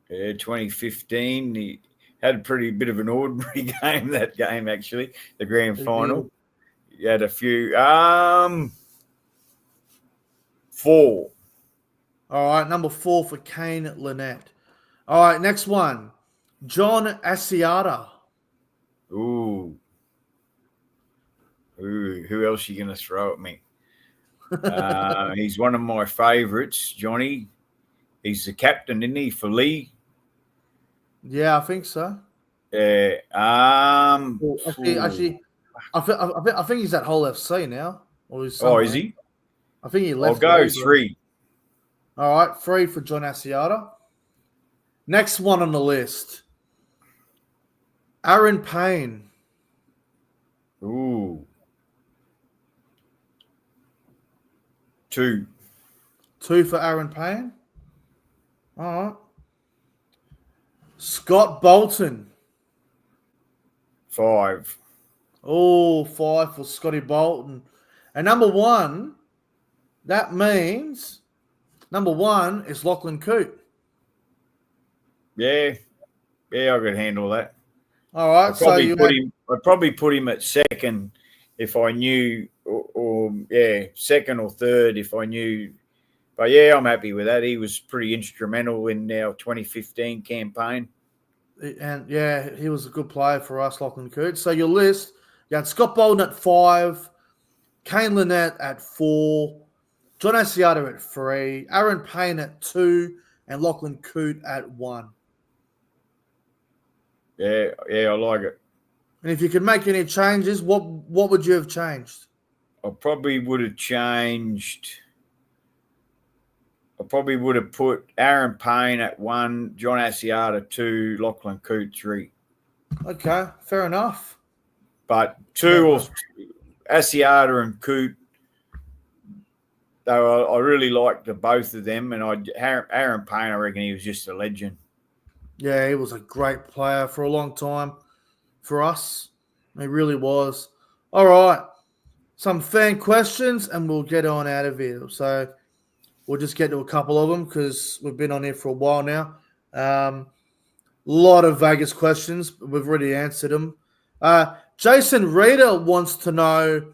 Yeah, 2015. He had a pretty bit of an ordinary game, that game, actually, the grand final. He had a few. 4. All right, number 4 for Kane Lynette. All right, next one, John Asiata. Ooh, who else are you going to throw at me? He's one of my favourites, Johnny. He's the captain, isn't he, for Lee? Yeah, I think so. Yeah. Actually, I think he's at Whole FC now. Or is he? I think he left. I'll go 3. All right, 3 for John Asiata. Next one on the list, Aaron Payne. Ooh. 2. 2 for Aaron Payne. All right. Scott Bolton. 5. Oh, 5 for Scotty Bolton. And number 1, that means number 1 is Lachlan Coote. Yeah, I could handle that. All right, I'd probably put him at second if I knew, or second or third if I knew. But yeah, I'm happy with that. He was pretty instrumental in our 2015 campaign. And yeah, he was a good player for us, Lachlan Coote. So your list, you had Scott Bolton at 5, Kane Lynette at 4, John Asiata at 3, Aaron Payne at 2, and Lachlan Coote at 1. Yeah, I like it. And if you could make any changes, what would you have changed? I probably would have put Aaron Payne at 1, John Asiata 2, Lachlan Coote 3. Okay, fair enough. But Asiata and Coote, I really liked both of them. And Aaron Payne, I reckon he was just a legend. Yeah, he was a great player for a long time for us. He really was. All right. Some fan questions, and we'll get on out of here. So we'll just get to a couple of them because we've been on here for a while now. Lot of Vegas questions. We've already answered them. Jason Reeder wants to know,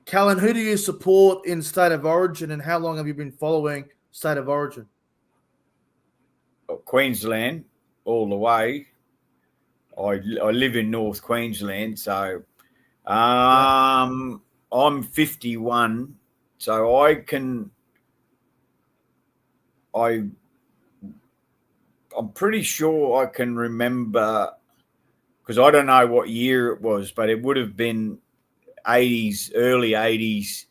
Callan, who do you support in State of Origin, and how long have you been following State of Origin? Queensland, all the way. I live in North Queensland, so I'm 51, so I'm pretty sure I can remember, because I don't know what year it was, but it would have been 80s, early 80s,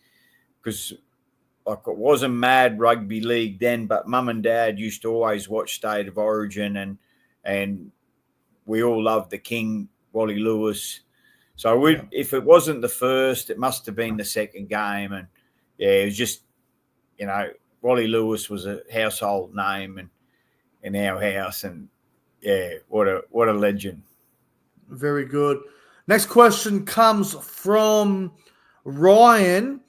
because it wasn't mad rugby league then, but Mum and Dad used to always watch State of Origin, and we all loved the King, Wally Lewis. So if it wasn't the first, it must have been the second game. And it was just, Wally Lewis was a household name in our house. And what a legend. Very good. Next question comes from Ryan.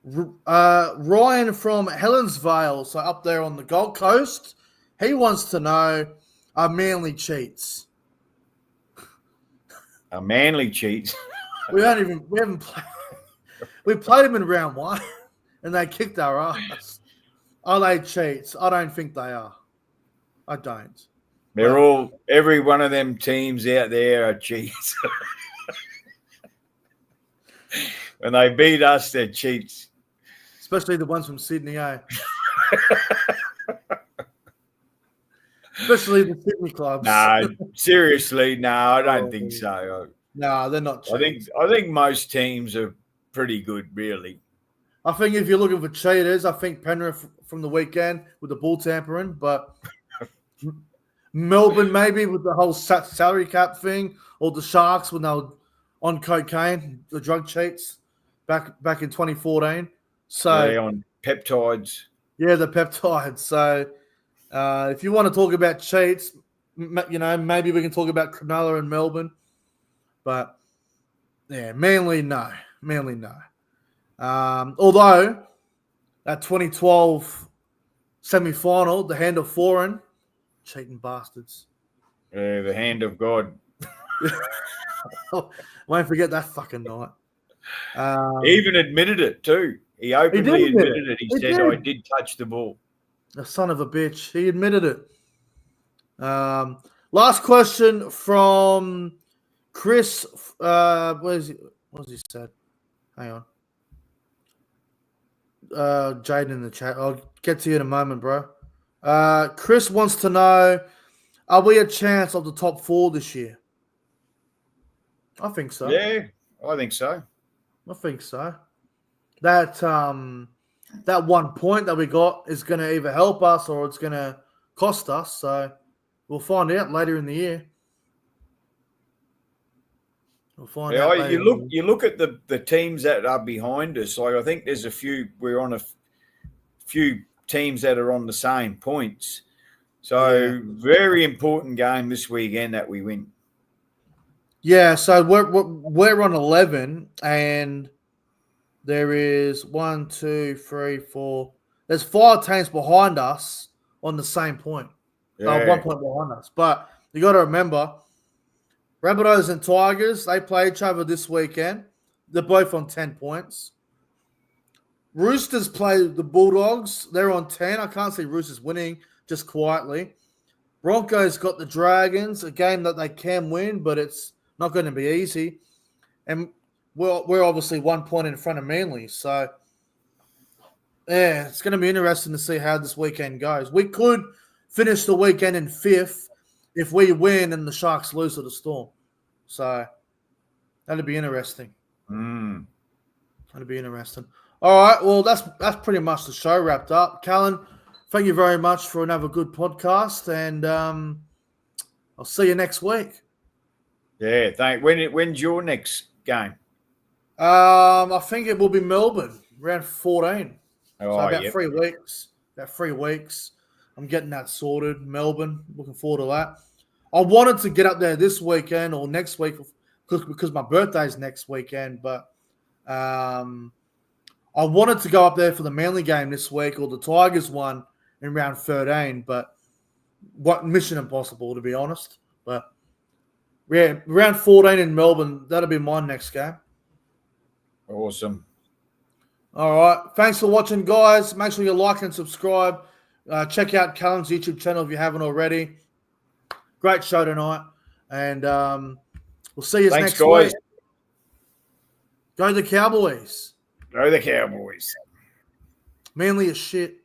Ryan from Helensvale, so up there on the Gold Coast. He wants to know, are Manly cheats? Manly cheats. We haven't played. We played them in round 1, and they kicked our ass. Are they cheats? I don't think they are. I don't. Every one of them teams out there are cheats. When they beat us, they're cheats. Especially the ones from Sydney, eh? Especially the Sydney clubs. No, seriously, no, I don't think so. No, they're not cheats. I think most teams are pretty good, really. I think if you're looking for cheaters, I think Penrith from the weekend with the ball tampering, but Melbourne maybe with the whole salary cap thing, or the Sharks when they were on cocaine, the drug cheats back in 2014. So on peptides. Yeah, the peptides. So if you want to talk about cheats, maybe we can talk about Cronulla and Melbourne. But yeah, Manly no. Although that 2012 semi-final, the hand of foreign, cheating bastards. Yeah, the hand of God. Won't forget that fucking night. He even admitted it too. He openly admitted it. He said, I did touch the ball. The son of a bitch. He admitted it. Last question from Chris. What's he said? Hang on. Jaden in the chat. I'll get to you in a moment, bro. Chris wants to know, are we a chance of the top 4 this year? I think so. Yeah, I think so. That 1 point that we got is going to either help us or it's going to cost us. So we'll find out later in the year. You look at the teams that are behind us. Like I think there's we're on a few teams that are on the same points. So very important game this weekend that we win. Yeah, so we're on 11, and there is 1, 2, 3, 4. There's 5 teams behind us on the same point. 1 point behind us. But you got to remember, Rabbitohs and Tigers, they play each other this weekend. They're both on 10 points. Roosters play the Bulldogs. They're on 10. I can't see Roosters winning just quietly. Broncos got the Dragons, a game that they can win, but it's not going to be easy. And we're obviously 1 point in front of Manly. So, yeah, it's going to be interesting to see how this weekend goes. We could finish the weekend in 5th if we win and the Sharks lose to the Storm. So, that'd be interesting. That'd be interesting. All right, well, that's pretty much the show wrapped up. Callan, thank you very much for another good podcast, and I'll see you next week. Yeah, when's your next game? I think it will be Melbourne, round 14. So Oh, about yep. 3 weeks. About 3 weeks. I'm getting that sorted. Melbourne. Looking forward to that. I wanted to get up there this weekend or next week because my birthday's next weekend, but I wanted to go up there for the Manly game this week or the Tigers one in round 13, but what mission impossible to be honest. But yeah, round 14 in Melbourne, that'll be my next game. Awesome. All right. Thanks for watching, guys. Make sure you like and subscribe. Check out Callum's YouTube channel if you haven't already. Great show tonight. And we'll see you next guys. week. Go the Cowboys. Go the Cowboys. Manly as shit.